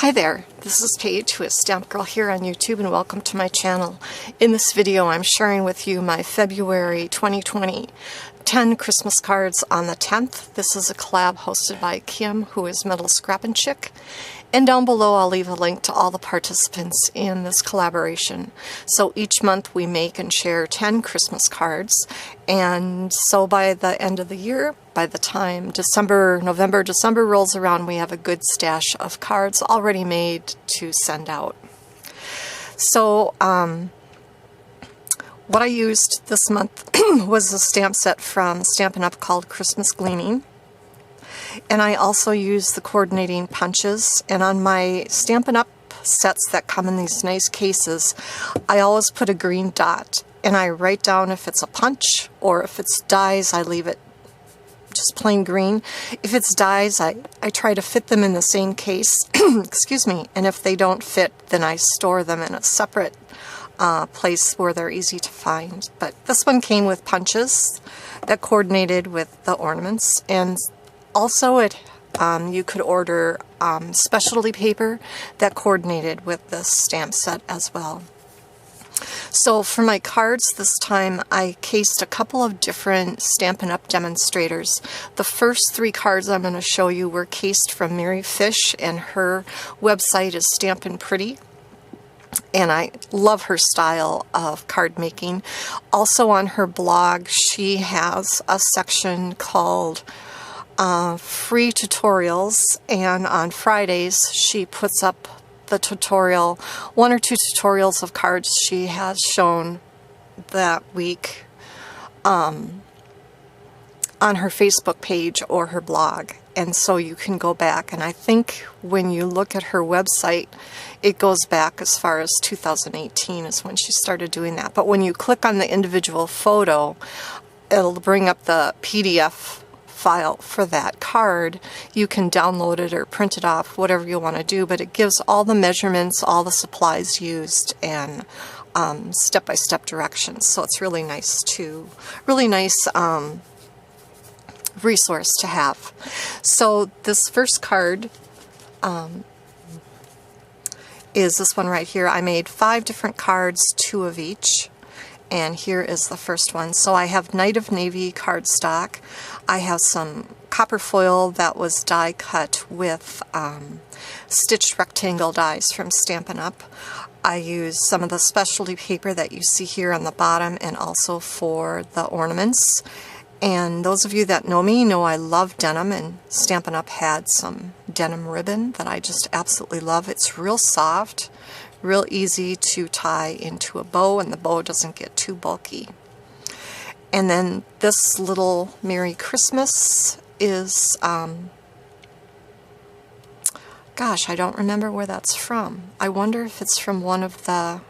Hi there, this is Paige, who is Stamp Girl here on YouTube, and welcome to my channel. In this video I'm sharing with you my February 2020 10 Christmas cards on the 10th. This is a collab hosted by Kim, who is Metal Scrappin' Chick. And down below I'll leave a link to all the participants in this collaboration. So each month we make and share 10 Christmas cards, and so by the end of the year, by the time November, December rolls around, we have a good stash of cards already made to send out. So what I used this month was a stamp set from Stampin' Up! Called Christmas Gleaming. And I also use the coordinating punches, and on my Stampin' Up! Sets that come in these nice cases, I always put a green dot, and I write down if it's a punch, or if it's dies, I leave it just plain green. If it's dies, I try to fit them in the same case, excuse me, and if they don't fit, then I store them in a separate place where they're easy to find. But this one came with punches that coordinated with the ornaments, and also you could order specialty paper that coordinated with this stamp set as well. So for my cards this time, I cased a couple of different Stampin' Up! Demonstrators. The first 3 cards I'm going to show you were cased from Mary Fish, and her website is Stampin' Pretty. And I love her style of card making. Also on her blog, she has a section called free tutorials, and on Fridays she puts up the tutorial, 1 or 2 tutorials of cards she has shown that week on her Facebook page or her blog. And so you can go back, and I think when you look at her website, it goes back as far as 2018 is when she started doing that. But when you click on the individual photo, it'll bring up the PDF file for that card. You can download it or print it off, whatever you want to do, but it gives all the measurements, all the supplies used, and step-by-step directions. So it's really nice resource to have. So this first card is this one right here. I made 5 different cards, 2 of each. And here is the first one. So I have Night of Navy cardstock. I have some copper foil that was die cut with stitched rectangle dies from Stampin' Up! I used some of the specialty paper that you see here on the bottom, and also for the ornaments. And those of you that know me know I love denim, and Stampin' Up! Had some denim ribbon that I just absolutely love. It's real soft, real easy to tie into a bow, and the bow doesn't get too bulky. And then this little Merry Christmas is, gosh, I don't remember where that's from. I wonder if it's from one of the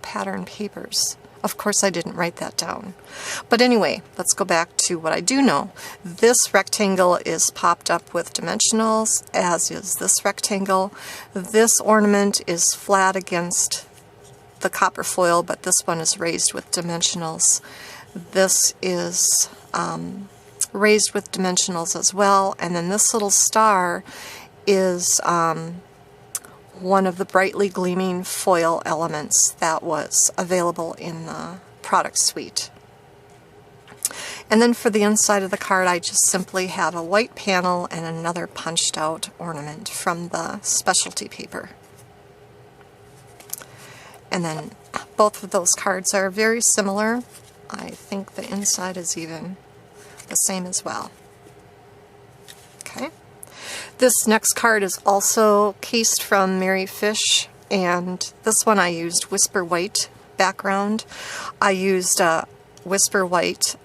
pattern papers. Of course I didn't write that down. But anyway, let's go back to what I do know. This rectangle is popped up with dimensionals, as is this rectangle. This ornament is flat against the copper foil, but this one is raised with dimensionals. This is raised with dimensionals as well. And then this little star is one of the brightly gleaming foil elements that was available in the product suite. And then for the inside of the card, I just simply have a white panel and another punched out ornament from the specialty paper. And then both of those cards are very similar. I think the inside is even the same as well. Okay. This next card is also cased from Mary Fish, and this one I used Whisper White background. I used a Whisper White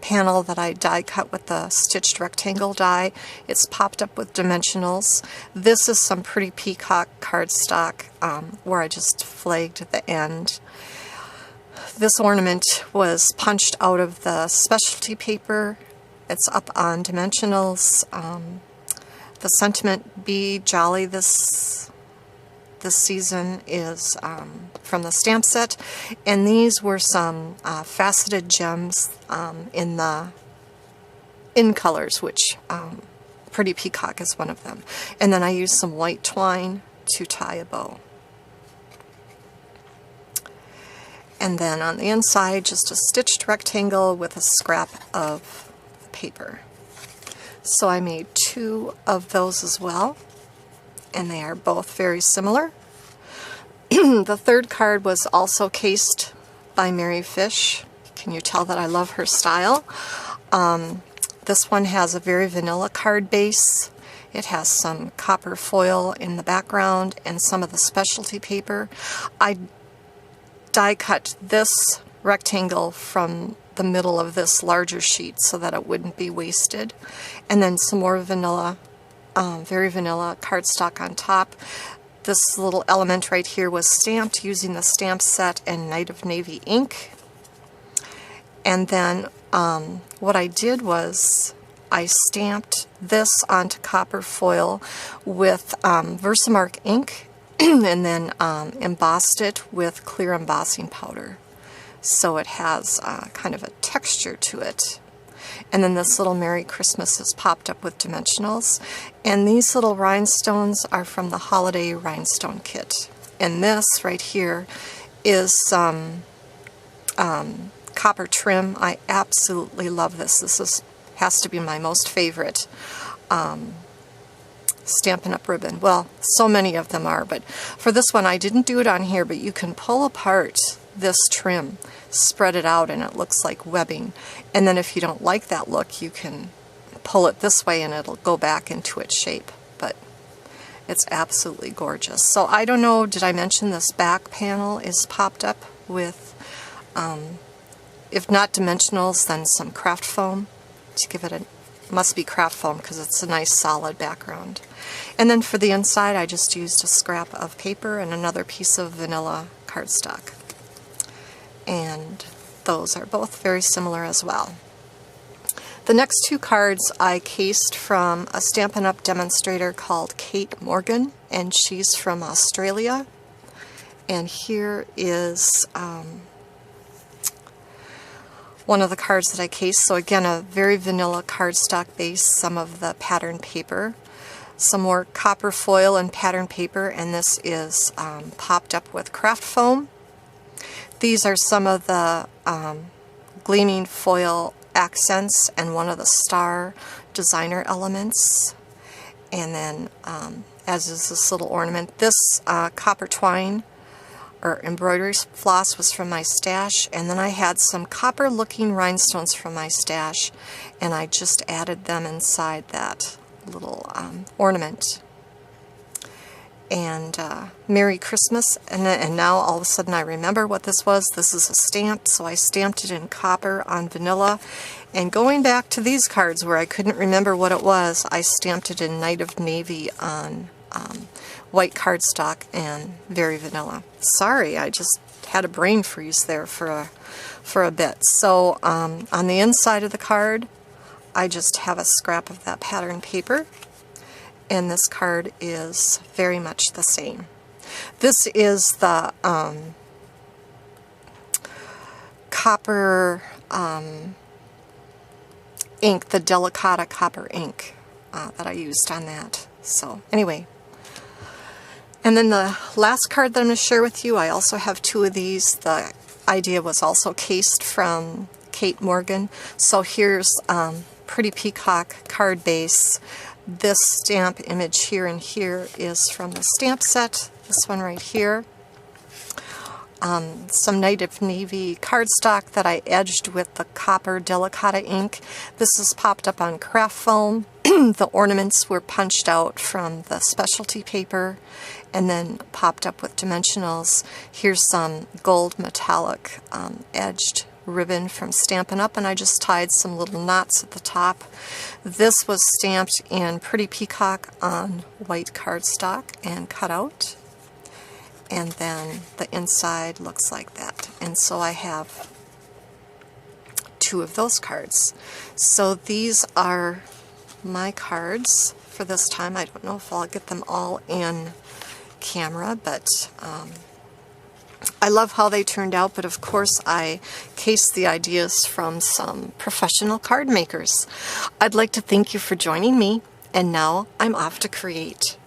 panel that I die cut with the stitched rectangle die. It's popped up with dimensionals. This is some pretty peacock cardstock where I just flagged the end. This ornament was punched out of the specialty paper. It's up on dimensionals. The sentiment Be Jolly this season is from the stamp set, and these were some faceted gems in colors, which Pretty Peacock is one of them. And then I use some white twine to tie a bow. And then on the inside, just a stitched rectangle with a scrap of paper. So I made 2 of those as well, and they are both very similar. The third card was also cased by Mary Fish. Can you tell that I love her style? This one has a very vanilla card base. It has some copper foil in the background and some of the specialty paper. I die cut this rectangle from the middle of this larger sheet so that it wouldn't be wasted. And then some more vanilla, very vanilla cardstock on top. This little element right here was stamped using the stamp set and Night of Navy ink. And then what I did was I stamped this onto copper foil with Versamark ink and then embossed it with clear embossing powder. So it has kind of a texture to it. And then this little Merry Christmas is popped up with dimensionals. And these little rhinestones are from the Holiday Rhinestone Kit. And this right here is some copper trim. I absolutely love this. This has to be my most favorite Stampin' Up! Ribbon. Well, so many of them are, but for this one I didn't do it on here, but you can pull apart this trim, spread it out, and it looks like webbing. And then if you don't like that look, you can pull it this way and it'll go back into its shape. But it's absolutely gorgeous. So I don't know, did I mention this back panel is popped up with, if not dimensionals, then some craft foam to give it a, must be craft foam because it's a nice solid background. And then for the inside I just used a scrap of paper and another piece of vanilla cardstock. And those are both very similar as well. The next 2 cards I cased from a Stampin' Up! Demonstrator called Kate Morgan, and she's from Australia. And here is one of the cards that I cased. So again, a very vanilla cardstock base, some of the pattern paper, some more copper foil and pattern paper, and this is popped up with craft foam. These are some of the gleaming foil accents and one of the star designer elements. And then, as is this little ornament, this copper twine or embroidery floss was from my stash, and then I had some copper looking rhinestones from my stash, and I just added them inside that little ornament. And Merry Christmas, and now all of a sudden I remember what this was. This is a stamp, so I stamped it in copper on vanilla. And going back to these cards where I couldn't remember what it was, I stamped it in Night of Navy on white cardstock and very vanilla. Sorry, I just had a brain freeze there for a bit. So on the inside of the card, I just have a scrap of that pattern paper. And this card is very much the same. This is the copper ink, the Delicata copper ink that I used on that. So anyway, and then the last card that I'm going to share with you, I also have 2 of these. The idea was also cased from Kate Morgan. So here's Pretty Peacock card base. This stamp image here and here is from the stamp set, this one right here. Some Night of Navy cardstock that I edged with the copper Delicata ink. This is popped up on craft foam. The ornaments were punched out from the specialty paper and then popped up with dimensionals. Here's some gold metallic edged ribbon from Stampin' Up! And I just tied some little knots at the top. This was stamped in Pretty Peacock on white cardstock and cut out. And then the inside looks like that. And so I have 2 of those cards. So these are my cards for this time. I don't know if I'll get them all in camera, but I love how they turned out, but of course I cased the ideas from some professional card makers. I'd like to thank you for joining me, And now I'm off to create.